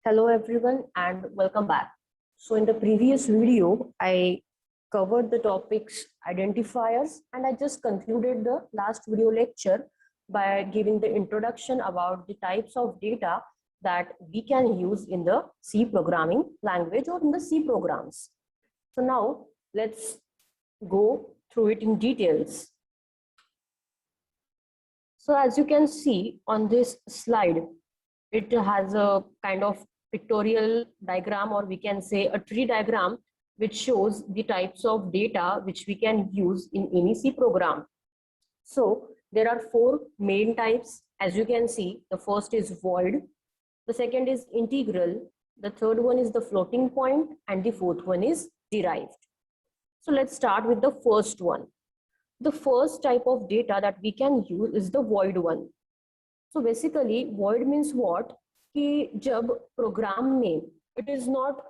Hello everyone and welcome back. So in the previous video, I covered the topics identifiers and I just concluded the last video lecture by giving the introduction about the types of data that we can use in the C programming language or in the C programs. So now let's go through it in details. So as you can see on this slide, it has a kind of pictorial diagram, or we can say a tree diagram, which shows the types of data which we can use in any C program. So there are four main types. As you can see, the first is void, the second is integral, the third one is the floating point, and the fourth one is derived. So let's start with the first one. The first type of data that we can use is the void one. So basically void means what? कि जब program में it is not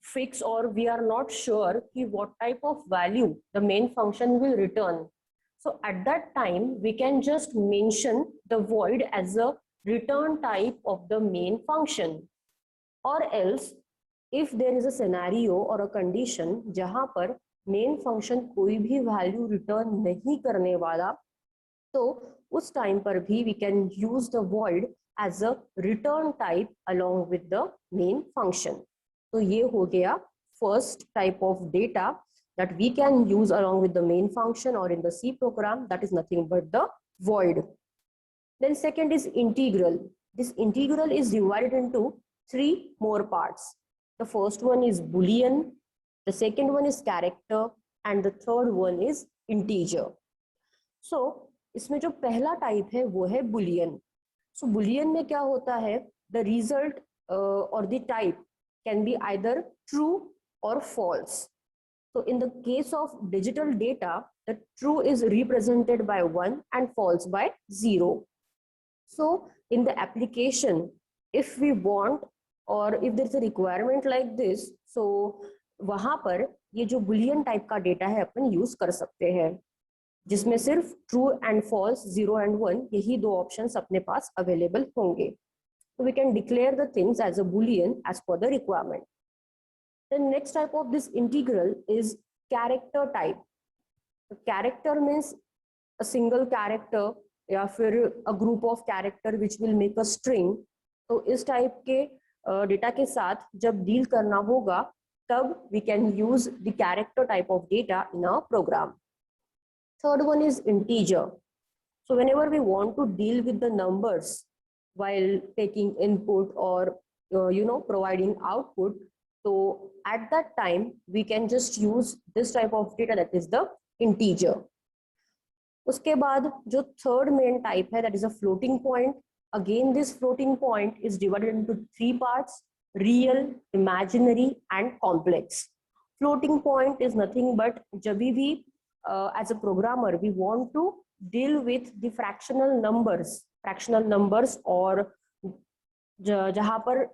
fixed or we are not sure कि what type of value the main function will return. So at that time we can just mention the void as a return type of the main function. Or else if there is a scenario or a condition जहाँ पर main function कोई भी value return नहीं करने वाला, तो उस time पर भी we can use the void as a return type along with the main function. तो ये हो गया first type of data that we can use along with the main function or in the C program, that is nothing but the void. Then second is integral. This integral is divided into three more parts. The first one is boolean, the second one is character, and the third one is integer. So इसमें जो पहला type है वो है Boolean. सो Boolean में क्या होता है? द रिजल्ट और the type can be either true और false. So in the case of digital data, the true is represented by 1 and false by 0. So in the application, if we want or if there is a requirement like this, so वहां पर ये जो Boolean type का data है अपन use कर सकते हैं, जिसमें सिर्फ ट्रू एंड फॉल्स 0 एंड 1 यही दो ऑप्शंस अपने पास अवेलेबल होंगे. So we can declare the things as a boolean as per the requirement. The next type of this integral is character type. The character means a single character या फिर a group of character which will make a string. तो इस type के data के साथ जब deal करना होगा तब we can use the character type of data in a program. Third one is integer. So whenever we want to deal with the numbers while taking input or providing output, so at that time we can just use this type of data, that is the integer. उसके बाद जो third main type है, that is a floating point. Again this floating point is divided into three parts: real, imaginary and complex. Floating point is nothing but जब भी as a programmer we want to deal with the fractional numbers और जहाँ पर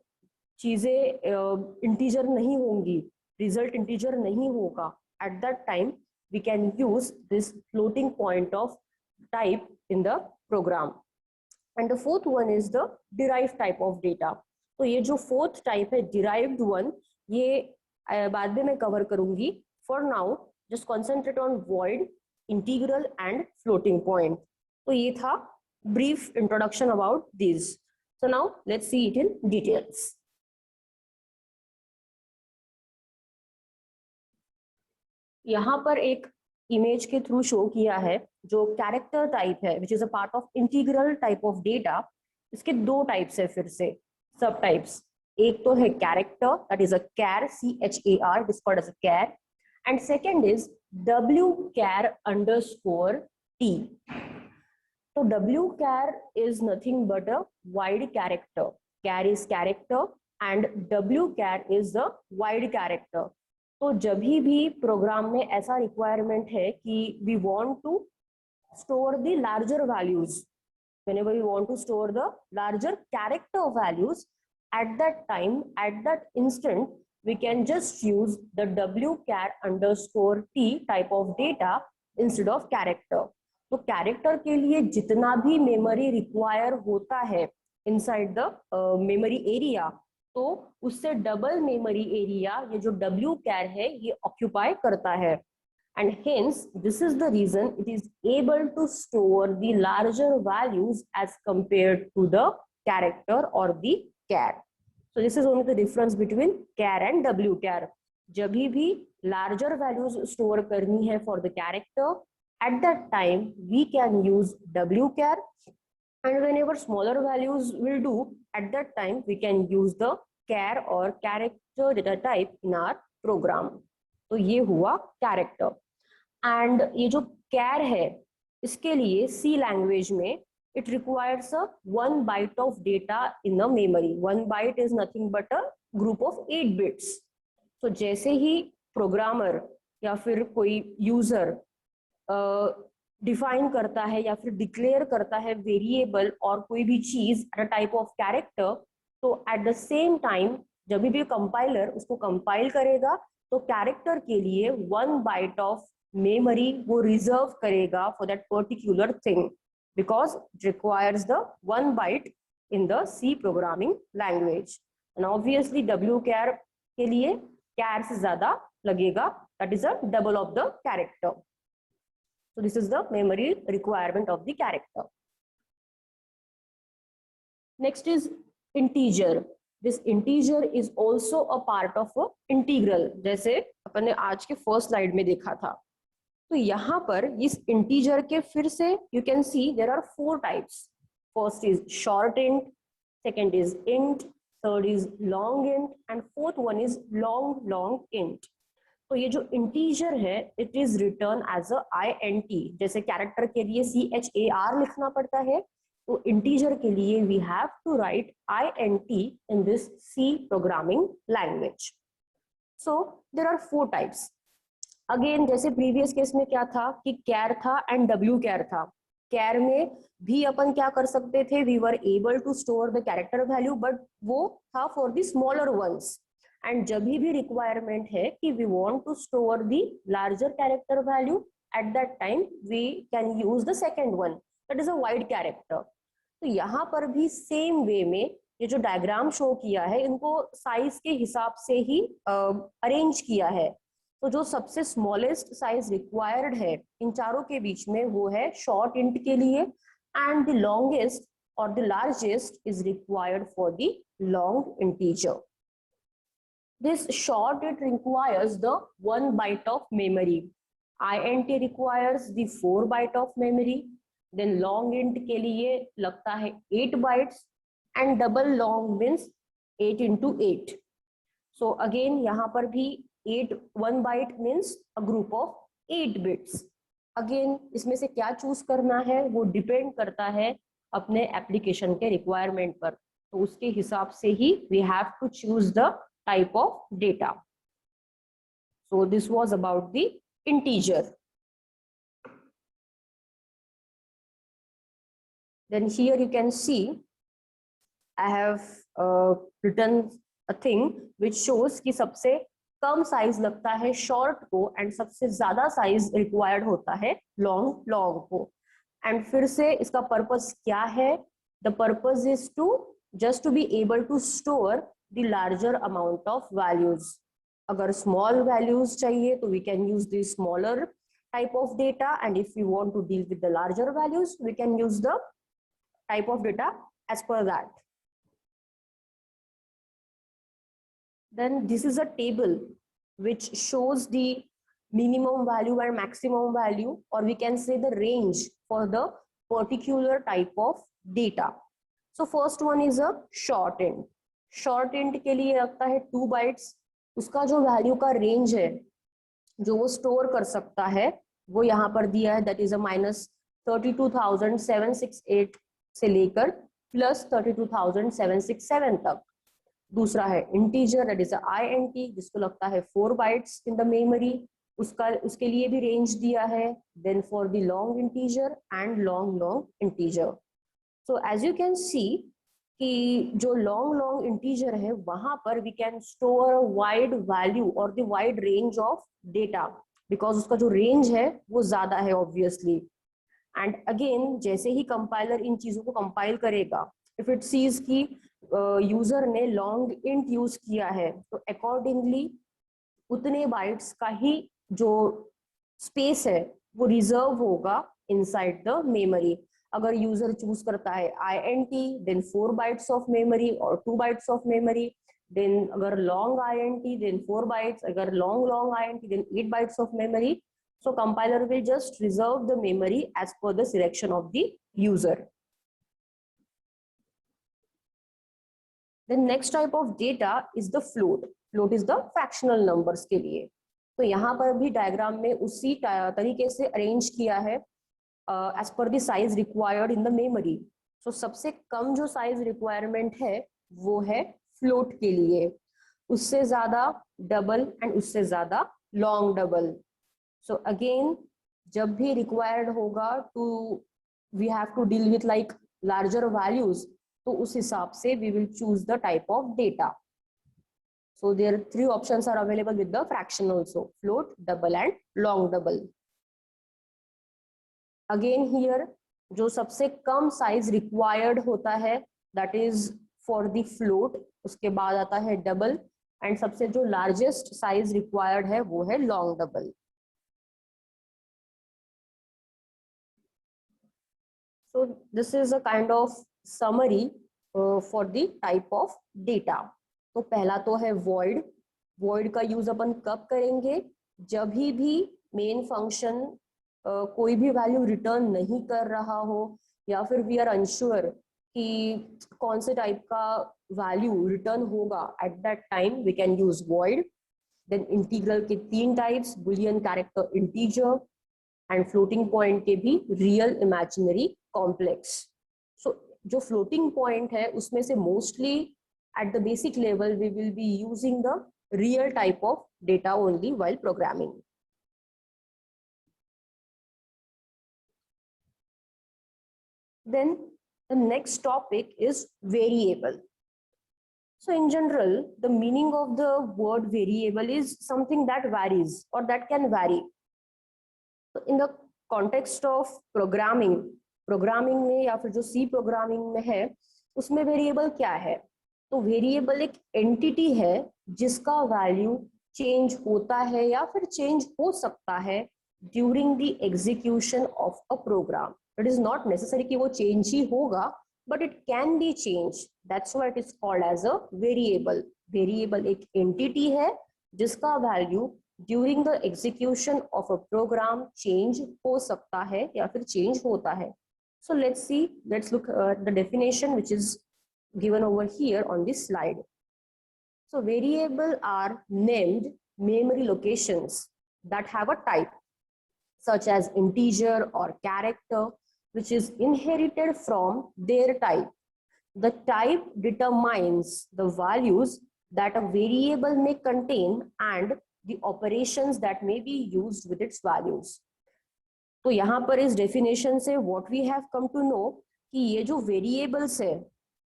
चीजें integer नहीं होंगी, result integer नहीं होगा, at that time we can use this floating point of type in the program. And the fourth one is the derived type of data. तो ये जो fourth type है derived one, ये बाद में मैं cover करूंगी. For now just concentrate on void, integral and floating point. तो ये था brief introduction about these. So now let's see it in details. यहाँ पर एक इमेज के थ्रू शो किया है जो कैरेक्टर टाइप है, which is a part of integral type of data. इसके दो टाइप्स है, फिर से सब टाइप्स. एक तो है character, that is a char, CHAR, this called as a char. And second is wchar underscore t. So wchar is nothing but a wide character. Char is character and wchar is the wide character. तो जब भी programme में ऐसा requirement है कि we want to store the larger values, whenever we want to store the larger character values, at that time, at that instant, we can just use the wchar underscore t type of data instead of character. तो character के लिए जितना भी memory require होता है inside the memory area, तो उससे double memory area ये जो डब्ल्यू कैर है ये ऑक्यूपाई करता है, and hence this is the reason it is able to store the larger values as compared to the character or the char. So this is only the difference between char and wchar. जब भी larger values store करनी है for the character, at that time we can use wchar, and whenever smaller values will do, at that time we can use the char or character data type in our program. तो ये हुआ character. And ये जो कैर है इसके लिए C language में it requires a 1 byte of data in a memory. 1 byte is nothing but a group of 8 bits. तो जैसे ही प्रोग्रामर या फिर कोई यूजर डिफाइन करता है या फिर डिक्लेयर करता है वेरिएबल और कोई भी चीज at a type of character, तो एट द सेम टाइम जब भी कंपाइलर उसको कंपाइल करेगा तो कैरेक्टर के लिए 1 बाइट ऑफ मेमोरी वो रिजर्व करेगा for that particular thing, because it requires the 1 byte in the C programming language. And obviously W char के लिए कैर से ज्यादा लगेगा, that is a double of the character. So this is the memory requirement of the character. Next is integer. This integer is also a part of a integral, जैसे अपन ने आज के first slide में देखा था. तो यहाँ पर इस इंटीजर के फिर से you can see there are 4 types. First is short int, second is int, third is long int and fourth one is long long int. तो ये जो इंटीजर है it is return as a INT. जैसे character के लिए CHAR लिखना पड़ता है, तो इंटीजर के लिए we have to write INT in this C programming language. So there are 4 types. Again जैसे प्रीवियस केस में क्या था कि कैर था एंड डब्ल्यू कैर था. कैर में भी अपन क्या कर सकते थे, we were able to store the character value, but वो था for the smaller ones. And जब भी रिक्वायरमेंट है कि we want to store the larger character value, at that time we can use the second one, that is a wide character. तो यहाँ पर भी सेम वे में ये जो डायग्राम शो किया है इनको साइज के हिसाब से ही अरेंज किया है. तो जो सबसे स्मॉलेस्ट साइज रिक्वायर्ड है इन चारों के बीच में वो है शॉर्ट इंट के लिए, एंड द लॉन्गेस्ट और the largest is required for the long integer. This short it requires the 1 byte of memory. INT requires the 4 byte of memory. Then long int के लिए लगता है 8 bytes and double long means 8 into 8. So again यहाँ पर भी 1 byte means a group of 8 bits. Again इसमें से क्या चूज करना है वो डिपेंड करता है अपने एप्लीकेशन के रिक्वायरमेंट पर. तो उसके हिसाब से ही we have to choose the type of data. So this was about the integer. Then here you can see I have written a thing which shows कि सबसे कम साइज लगता है शॉर्ट को एंड सबसे ज्यादा साइज रिक्वायर्ड होता है long को. एंड फिर से इसका पर्पस क्या है? The purpose is to just to be able to store the larger amount of values. अगर small values चाहिए तो we can use the smaller type of data, and if we want to deal with the larger values we can use the type of data as per that. Then this is a table which shows the minimum value and maximum value, or we can say the range for the particular type of data. So first one is a short int. Short int के लिए लगता है 2 bytes. उसका जो value का range है जो वो स्टोर कर सकता है वो यहाँ पर दिया है, दैट इज अ -32,768 से लेकर +32,767 तक. दूसरा है integer, that is a INT जिसको लगता है 4 बाइट्स इन द मेमोरी. उसके लिए भी रेंज दिया है. Then for the long integer and long integer. So as you can see कि जो लॉन्ग इंटीजर है वहां पर we can store wide value और the wide range of data, because उसका जो रेंज है वो ज्यादा है ऑब्वियसली. एंड अगेन जैसे ही कंपाइलर इन चीजों को कंपाइल करेगा, इफ इट सीज की यूजर ने लॉन्ग इंट यूज किया है तो अकॉर्डिंगली उतने बाइट्स का ही जो स्पेस है वो रिजर्व होगा इनसाइड द मेमोरी। अगर यूजर चूज करता है INT then 4 bytes of memory और 2 बाइट्स ऑफ मेमोरी, देन अगर लॉन्ग INT देन 4 बाइट्स, अगर long long INT then 8 bytes of memory. So compiler will just reserve the memory as per the selection of the user. The next type of data is the float. Float is the fractional numbers के लिए। तो यहाँ पर भी diagram में उसी तरीके से अरेंज किया है as per the size required in the memory. So सबसे कम जो साइज रिक्वायरमेंट है वो है फ्लोट के लिए, उससे ज्यादा डबल एंड उससे ज्यादा लॉन्ग डबल। So again, जब भी required होगा to we have to deal with like larger values, तो उस हिसाब से we will choose the type of data. So there 3 options are available with the fraction also: float, double and long double. Again here जो सबसे कम size required होता है that is for the float, उसके बाद आता है double, and सबसे जो largest size required है वो है long double. So this is a kind of summary for the type of data. तो पहला तो है void. void का यूज अपन कब करेंगे? जब भी मेन फंक्शन कोई भी वैल्यू रिटर्न नहीं कर रहा हो या फिर वी आर अनश्योर कि कौन से टाइप का वैल्यू रिटर्न होगा, at that time we can use void. Then integral के 3 types: boolean, character, integer, and floating point के भी रियल, इमेजिनरी, कॉम्प्लेक्स। सो जो फ्लोटिंग पॉइंट है उसमें से mostly at the basic level we will be using the real type of data only while programming. Then the next topic is variable. So in general, the meaning of the word variable is something that varies or that can vary. So in the context of programming, programming में या फिर जो सी programming में है उसमें variable क्या है? तो वेरिएबल एक एंटिटी है जिसका वैल्यू चेंज होता है या फिर चेंज हो सकता है during the execution of a program. It is not necessary कि वो चेंज ही होगा, but it can be change, that's why it is called as a variable. Variable एक एंटिटी है जिसका value during the execution of a program change हो सकता है या फिर चेंज होता है। So let's look at the definition which is given over here on this slide. So variable are named memory locations that have a type such as integer or character which is inherited from their type. The type determines the values that a variable may contain and the operations that may be used with its values. तो यहाँ पर इस definition से what we have come to know कि ये जो variables है,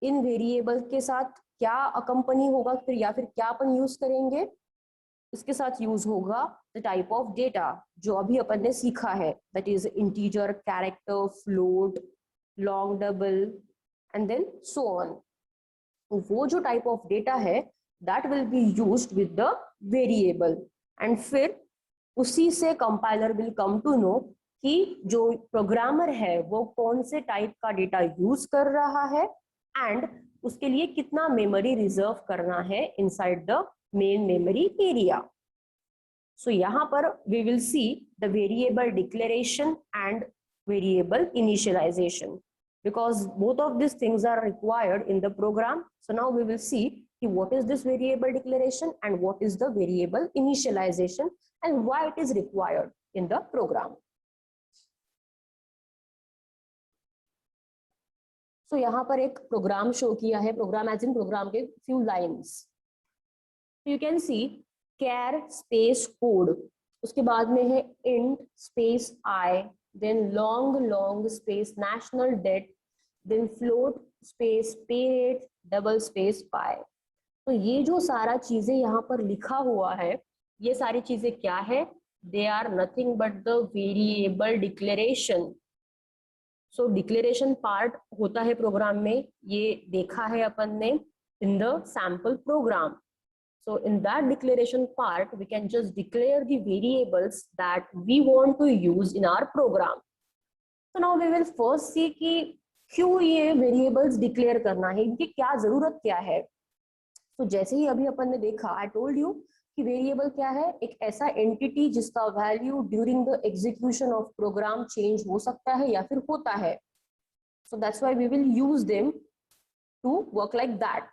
इन variable के साथ क्या अकम्पनी होगा फिर या फिर क्या अपन यूज करेंगे? इसके साथ यूज होगा द टाइप ऑफ डेटा जो अभी अपन ने सीखा है, that is integer, character, float, long double and then so on. वो जो टाइप ऑफ डेटा है that will be used with the variable, and फिर उसी से compiler will come to know कि जो प्रोग्रामर है वो कौन से टाइप का डेटा यूज कर रहा है एंड उसके लिए कितना मेमोरी रिजर्व करना है inside the main memory area. So यहाँ पर we will see the variable declaration and variable initialization because both of these things are required in the program. So now we will see what is this variable declaration and what is the variable initialization and why it is required in the program. So यहाँ पर एक programme show किया है, programme as in programme के few lines. You can see char space code, उसके बाद में है int space I, then long space national debt, then float space pay rate, double space pi. तो ये जो सारा चीजें यहाँ पर लिखा हुआ है, ये सारी चीजें क्या है? They are nothing but the variable declaration. So declaration part होता है प्रोग्राम में, ये देखा है अपन ने in the sample program. So in that declaration part, we can just declare the variables that we want to use in our program. So now we will first see कि क्यों ये variables declare करना है, इनकी क्या जरूरत क्या है. तो जैसे ही अभी अपन ने देखा, I told you कि वेरिएबल क्या है, एक ऐसा एंटिटी जिसका value during the execution of program change हो सकता है या फिर होता है. So that's why we will use them to work like that.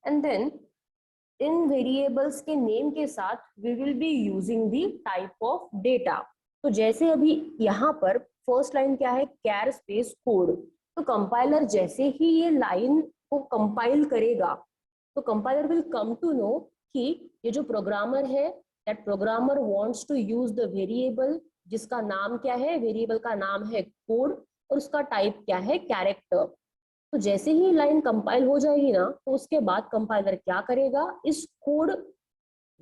And then इन वेरिएबल्स के नेम के साथ we will be using the type of data. तो जैसे अभी यहाँ पर फर्स्ट लाइन क्या है, कैर स्पेस कोड. तो कंपाइलर जैसे ही ये लाइन को कंपाइल करेगा तो compiler will come to know कि ये जो प्रोग्रामर है, that programmer wants to use the variable जिसका नाम क्या है, वेरिएबल का नाम है कोड और उसका टाइप क्या है, कैरेक्टर. तो जैसे ही लाइन कंपाइल हो जाएगी ना, तो उसके बाद कंपाइलर क्या करेगा, इस कोड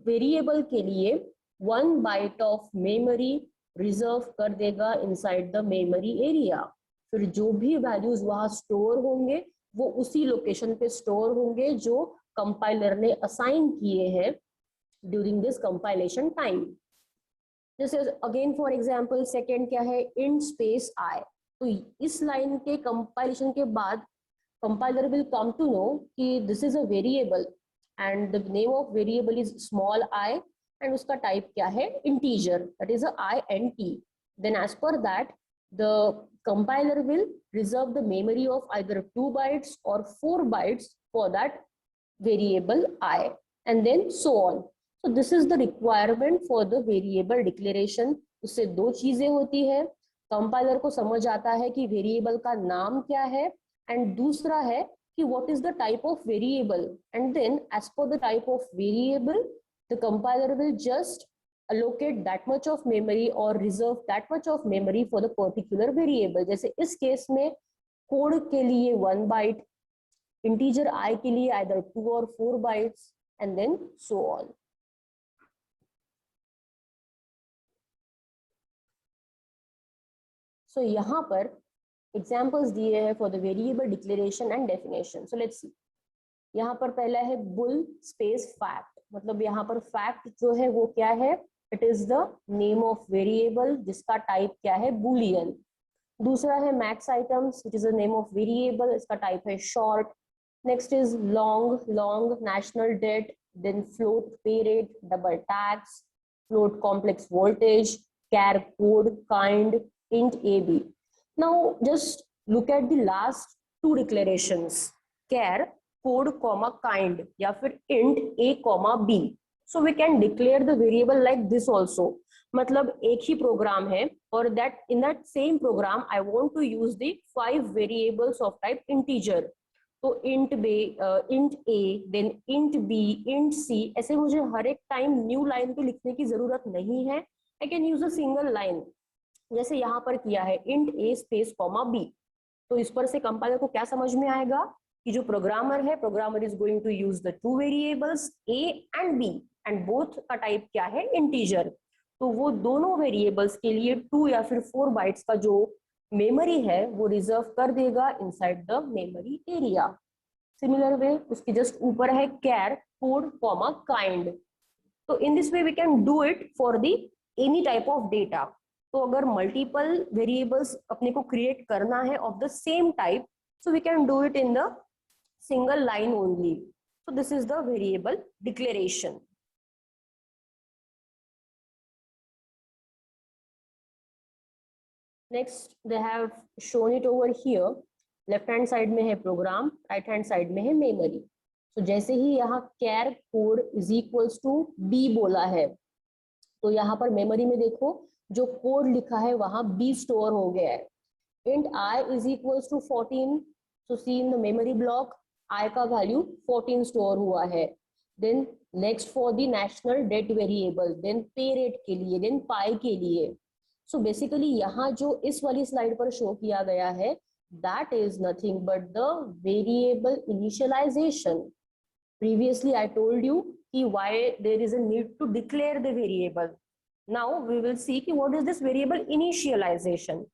वेरिएबल के लिए 1 बाइट ऑफ मेमोरी रिजर्व कर देगा इनसाइड द मेमोरी एरिया. फिर जो भी वैल्यूज वहां स्टोर होंगे वो उसी लोकेशन पे स्टोर होंगे जो कंपाइलर ने असाइन किए हैं ड्यूरिंग दिस कंपाइलेशन टाइम. जैसे अगेन फॉर एग्जांपल सेकंड क्या है, इंट स्पेस आई. तो इस लाइन के कंपाइलेशन के बाद compiler will come to know कि this is a variable and the name of variable is small I and उसका type क्या है, integer, that is a int. Then as per that the compiler will reserve the memory of either 2 bytes or 4 bytes for that variable I and then so on. So this is the requirement for the variable declaration. उससे दो चीजें होती है, compiler को समझ आता है कि वेरिएबल का नाम क्या है एंड दूसरा है कि what is the type of variable, and then as per the type of variable the compiler will just allocate that much of memory or reserve that much of memory for the particular variable. जैसे इस case में code के लिए 1 bite, integer i के लिए either 2 or 4 bytes and then so on. So यहाँ पर examples दिए हैं for the variable declaration and definition. So let's see. यहाँ पर पहला है बुल स्पेस फैक्ट. मतलब यहाँ पर फैक्ट जो है वो क्या है, it is the name of variable जिसका टाइप क्या है, बुलियन. दूसरा है max items which is the name of variable, इसका टाइप है short. Next is long national debt, then float pay rate, double tax, float complex voltage, char code, kind, int ab. Now just look at the last two declarations, char code comma kind या फिर int a comma b. So we can declare the variable like this also. मतलब एक ही programme है और that in that same program I want to use the 5 variables of type integer. तो int a, then int b, int c, ऐसे मुझे हर एक time new line पे लिखने की जरूरत नहीं है. I can use a single line. जैसे यहाँ पर किया है int a space comma b. तो इस पर से कंपाइलर को क्या समझ में आएगा कि जो प्रोग्रामर है, programmer is going to use the 2 variables a and b and both का टाइप क्या है, इंटीजर. तो वो दोनों वेरिएबल्स के लिए 2 या फिर 4 बाइट्स का जो मेमोरी है वो रिजर्व कर देगा inside the memory area. Similar way उसके जस्ट ऊपर है कैर कोड कॉमा काइंड. तो in this way we can do it for the any type of data. तो अगर मल्टीपल वेरिएबल्स अपने को क्रिएट करना है of the same type, so we can do it in the single line only. So this is the variable declaration. Next they have shown it over here. Left hand side में है programme, right hand side में है memory. तो जैसे ही यहाँ char code is equals to B बोला है, तो यहाँ पर मेमोरी में देखो जो कोड लिखा है वहां b स्टोर हो गया है. int i is equals to 14. so see in the memory block i का वैल्यू 14 स्टोर हुआ है. then next for the national debt variable, then pay rate के लिए, then pi के लिए. so basically यहाँ जो इस वाली स्लाइड पर शो किया गया है, that is nothing but the variable initialization. previously I told you कि why there is a need to declare the variable. Now we will see कि what is this variable initialization.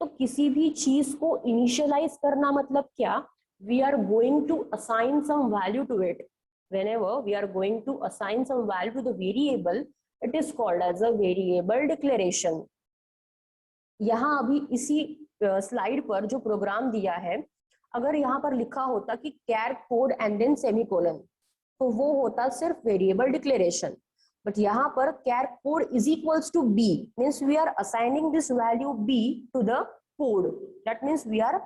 तो किसी भी चीज को इनिशियलाइज करना मतलब क्या, we are going to assign some value to it. Whenever we are going to assign some value to the variable, it is called as a variable declaration. यहाँ अभी इसी स्लाइड पर जो प्रोग्राम दिया है, अगर यहाँ पर लिखा होता कि char code and then semicolon, तो वो होता सिर्फ वेरिएबल डिक्लेरेशन. बट यहाँ पर char code is equals to B, means we are assigning this value B to the code. That means we are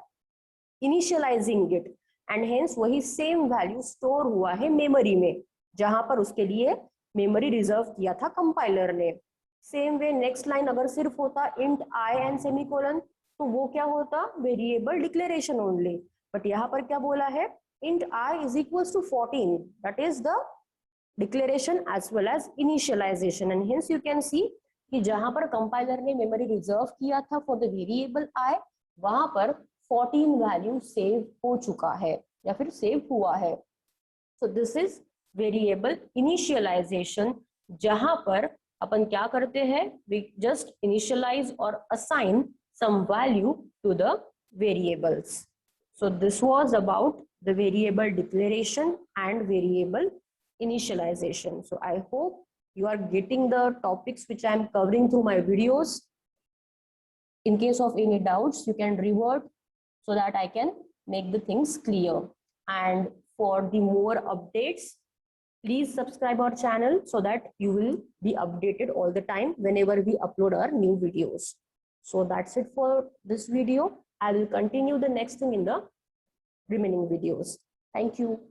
initializing it, and hence वही same value store हुआ है memory में, जहां पर उसके लिए मेमोरी रिजर्व किया था कंपाइलर ने. सेम वे नेक्स्ट लाइन अगर सिर्फ होता इंट आई एंड सेमीकोलन, तो वो क्या होता, वेरिएबल डिक्लेरेशन ओनली. बट यहाँ पर क्या बोला है, int i is equals to 14, that is the declaration as well as initialization. And hence you can see कि जहां पर कंपाइलर ने मेमोरी रिजर्व किया था फॉर द वेरिएबल आई, वहां पर 14 वैल्यू सेव हो चुका है या फिर सेव हुआ है. So this is variable initialization, जहां पर अपन क्या करते हैं, वी जस्ट इनिशियलाइज और assign some value to the variables. So this was about the variable declaration and variable initialization. So I hope you are getting the topics which I am covering through my videos. In case of any doubts, you can revert so that I can make the things clear. And for the more updates, please subscribe our channel so that you will be updated all the time whenever we upload our new videos. So that's it for this video. I will continue the next thing in the remaining videos. Thank you.